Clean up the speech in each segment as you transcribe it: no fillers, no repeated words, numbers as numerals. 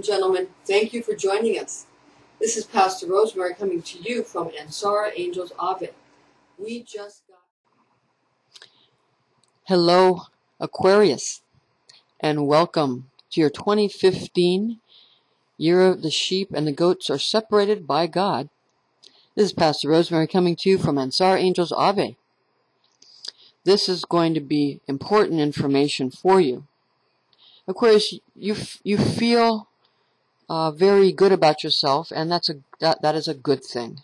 gentlemen, thank you for joining us. This is Pastor Rosemary coming to you from Ansara Angels Ave. We just got... Hello, Aquarius, and welcome to your 2015 Year of the Sheep and the Goats Are Separated by God. This is Pastor Rosemary coming to you from Ansara Angels Ave. This is going to be important information for you. Aquarius, you feel very good about yourself, and that is a good thing.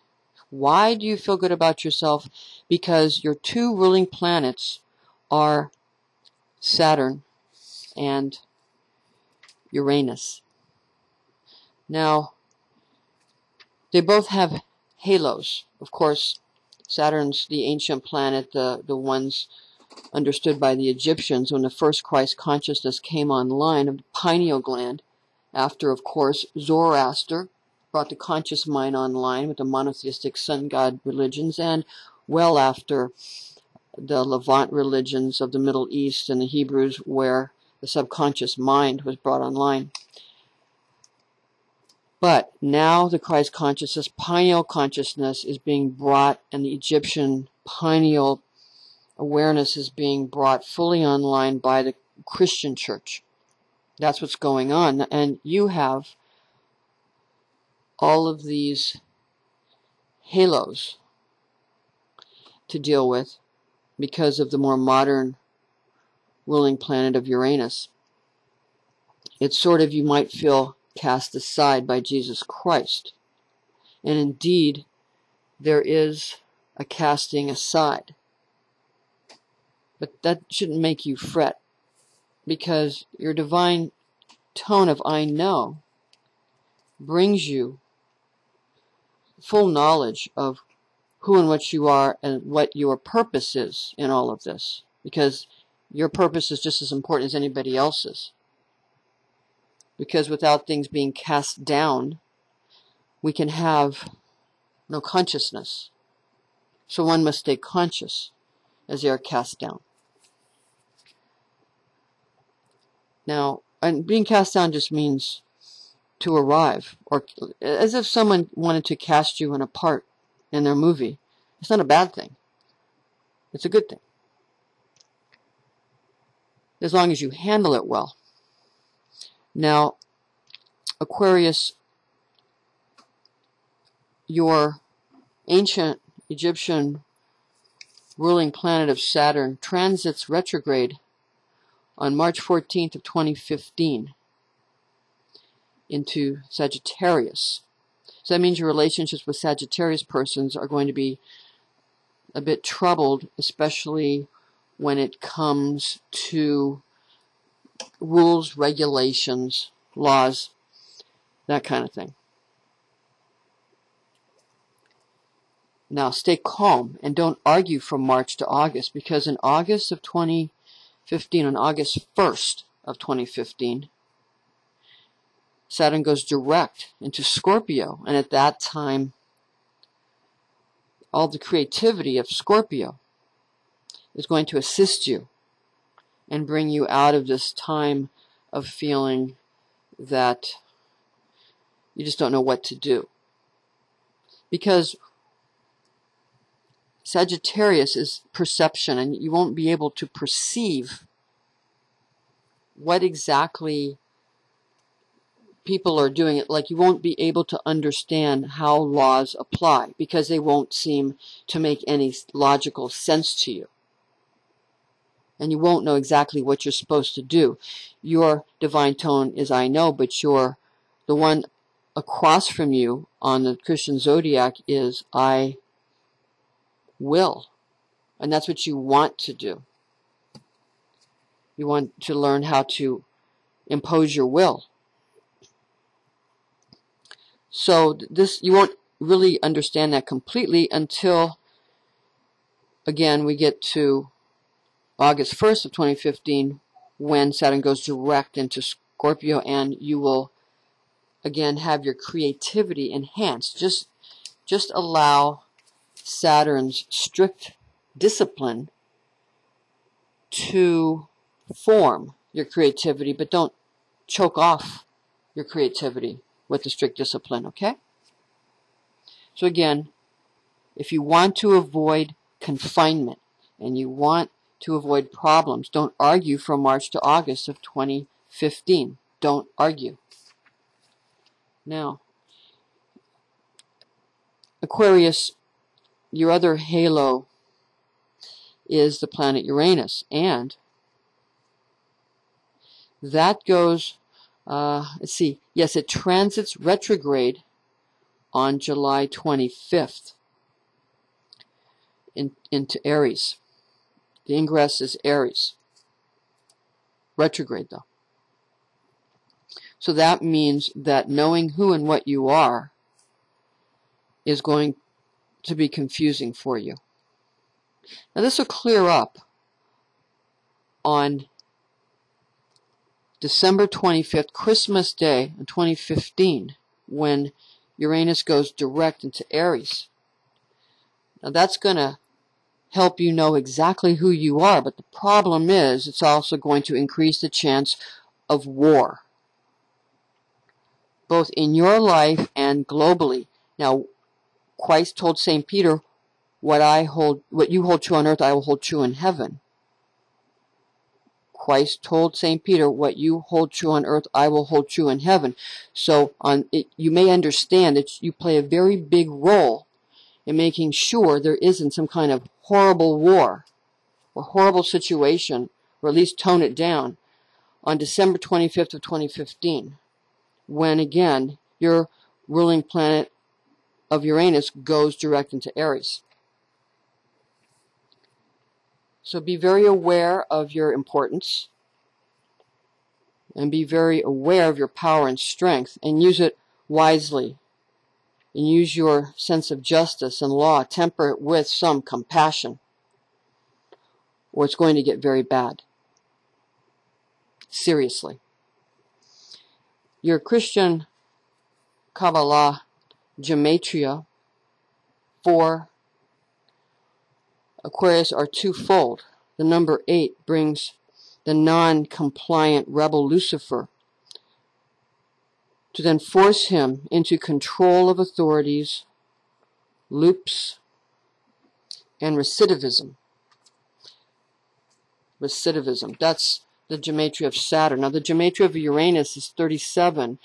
Why do you feel good about yourself? Because your two ruling planets are Saturn and Uranus. Now, they both have halos. Of course, Saturn's the ancient planet, the ones understood by the Egyptians when the first Christ consciousness came online of the pineal gland. After, of course, Zoroaster brought the conscious mind online with the monotheistic sun god religions, and well after the Levant religions of the Middle East and the Hebrews, where the subconscious mind was brought online. But now the Christ consciousness, pineal consciousness, is being brought, and the Egyptian pineal awareness is being brought fully online by the Christian church. That's what's going on. And you have all of these halos to deal with because of the more modern ruling planet of Uranus. It's sort of, you might feel, cast aside by Jesus Christ. And indeed, there is a casting aside. But that shouldn't make you fret, because your divine tone of I know brings you full knowledge of who and what you are and what your purpose is in all of this, because your purpose is just as important as anybody else's. Because without things being cast down, we can have no consciousness. So one must stay conscious as they are cast down. Now, and being cast down just means to arrive, or as if someone wanted to cast you in a part in their movie. It's not a bad thing. It's a good thing, as long as you handle it well. Now, Aquarius, your ancient Egyptian ruling planet of Saturn transits retrograde on March 14th of 2015 into Sagittarius. So that means your relationships with Sagittarius persons are going to be a bit troubled, especially when it comes to rules, regulations, laws, that kind of thing. Now, stay calm and don't argue from March to August, because in August of 2015, on August 1st of 2015, Saturn goes direct into Scorpio, and at that time, all the creativity of Scorpio is going to assist you and bring you out of this time of feeling that you just don't know what to do. Because Sagittarius is perception, and you won't be able to perceive what exactly people are doing. It like you won't be able to understand how laws apply, because they won't seem to make any logical sense to you. And you won't know exactly what you're supposed to do. Your divine tone is I know, but the one across from you on the Christian Zodiac is I will. And that's what you want to do. You want to learn how to impose your will. So this, you won't really understand that completely until, again, we get to August 1st of 2015, when Saturn goes direct into Scorpio, and you will again have your creativity enhanced. Just allow Saturn's strict discipline to form your creativity, but don't choke off your creativity with the strict discipline, okay? So again, if you want to avoid confinement and you want to avoid problems, don't argue from March to August of 2015. Don't argue. Now, Aquarius, your other halo is the planet Uranus, and that goes, let's see, yes, it transits retrograde on July 25th into Aries. The ingress is Aries. Retrograde, though. So that means that knowing who and what you are is going to be confusing for you. Now this will clear up on December 25th, Christmas Day in 2015, when Uranus goes direct into Aries. Now that's going to help you know exactly who you are, but the problem is it's also going to increase the chance of war, both in your life and globally. Now, Christ told St. Peter, what you hold true on earth, I will hold true in heaven. Christ told St. Peter, what you hold true on earth, I will hold true in heaven. So you may understand that you play a very big role in making sure there isn't some kind of horrible war or horrible situation, or at least tone it down, on December 25th of 2015, when again your ruling planet of Uranus goes direct into Aries. So be very aware of your importance and be very aware of your power and strength, and use it wisely. And use your sense of justice and law, temper it with some compassion, or it's going to get very bad. Seriously. Your Christian Kabbalah gematria for Aquarius are twofold. The number 8 brings the non-compliant rebel Lucifer to then force him into control of authorities, loops, and recidivism. Recidivism. That's the gematria of Saturn. Now the gematria of Uranus is 37.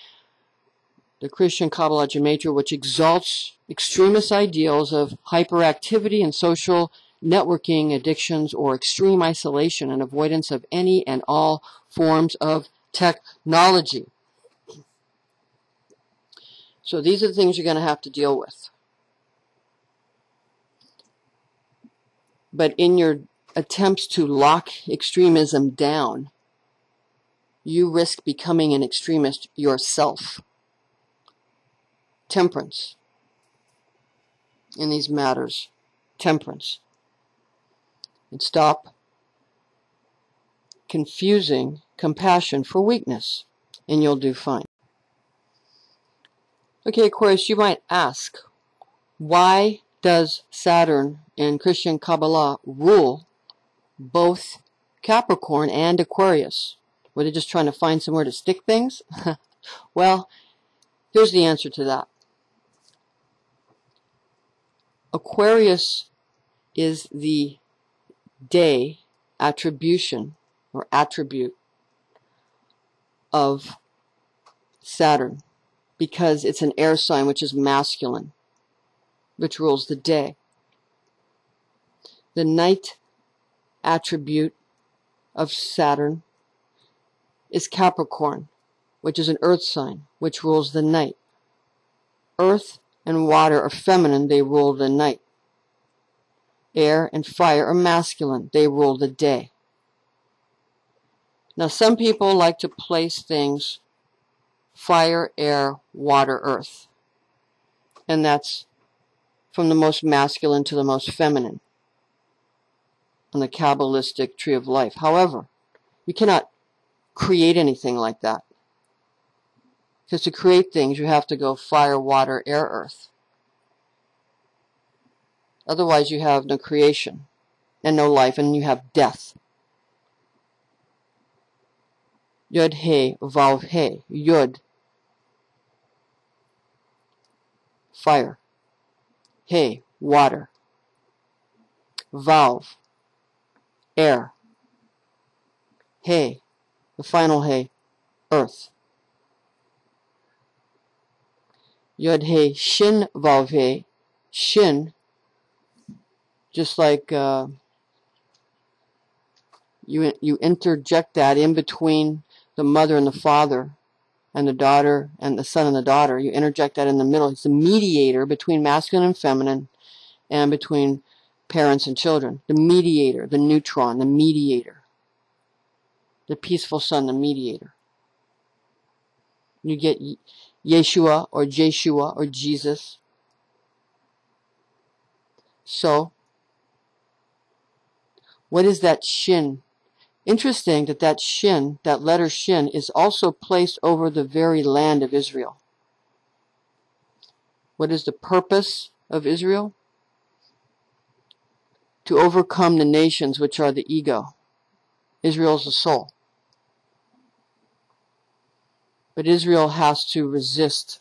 The Christian Kabbalah gematria, which exalts extremist ideals of hyperactivity and social networking addictions, or extreme isolation and avoidance of any and all forms of technology. So these are the things you're going to have to deal with. But in your attempts to lock extremism down, you risk becoming an extremist yourself. Temperance in these matters. Temperance. And stop confusing compassion for weakness, and you'll do fine. Okay, Aquarius, you might ask, why does Saturn in Christian Kabbalah rule both Capricorn and Aquarius? Were they just trying to find somewhere to stick things? Well, here's the answer to that. Aquarius is the day attribution or attribute of Saturn, because it's an air sign, which is masculine, which rules the day. The night attribute of Saturn is Capricorn, which is an earth sign, which rules the night. Earth and water are feminine, they rule the night. Air and fire are masculine, they rule the day. Now some people like to place things fire, air, water, earth. And that's from the most masculine to the most feminine on the Kabbalistic tree of life. However, you cannot create anything like that. Because to create things, you have to go fire, water, air, earth. Otherwise, you have no creation and no life, and you have death. Yud, He, Vav, He. Yud fire. He, water. Vav, air. He, the final He, earth. Yod He, Shin, Vav He. Shin, just like you interject that in between the mother and the father, and the daughter and the son and the daughter. You interject that in the middle. It's the mediator between masculine and feminine, and between parents and children. The mediator, the neutron, the mediator. The peaceful son, the mediator. You get Yeshua or Jeshua or Jesus. So, what is that shin? Interesting that shin, that letter shin, is also placed over the very land of Israel. What is the purpose of Israel? To overcome the nations which are the ego. Israel is the soul. But Israel has to resist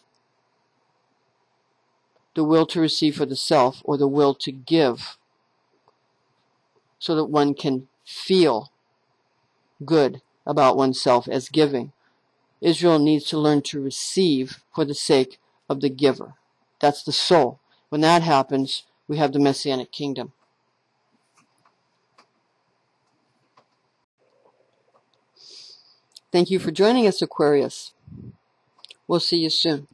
the will to receive for the self, or the will to give, so that one can feel good about oneself as giving. Israel needs to learn to receive for the sake of the giver. That's the soul. When that happens, we have the Messianic kingdom. Thank you for joining us, Aquarius. We'll see you soon.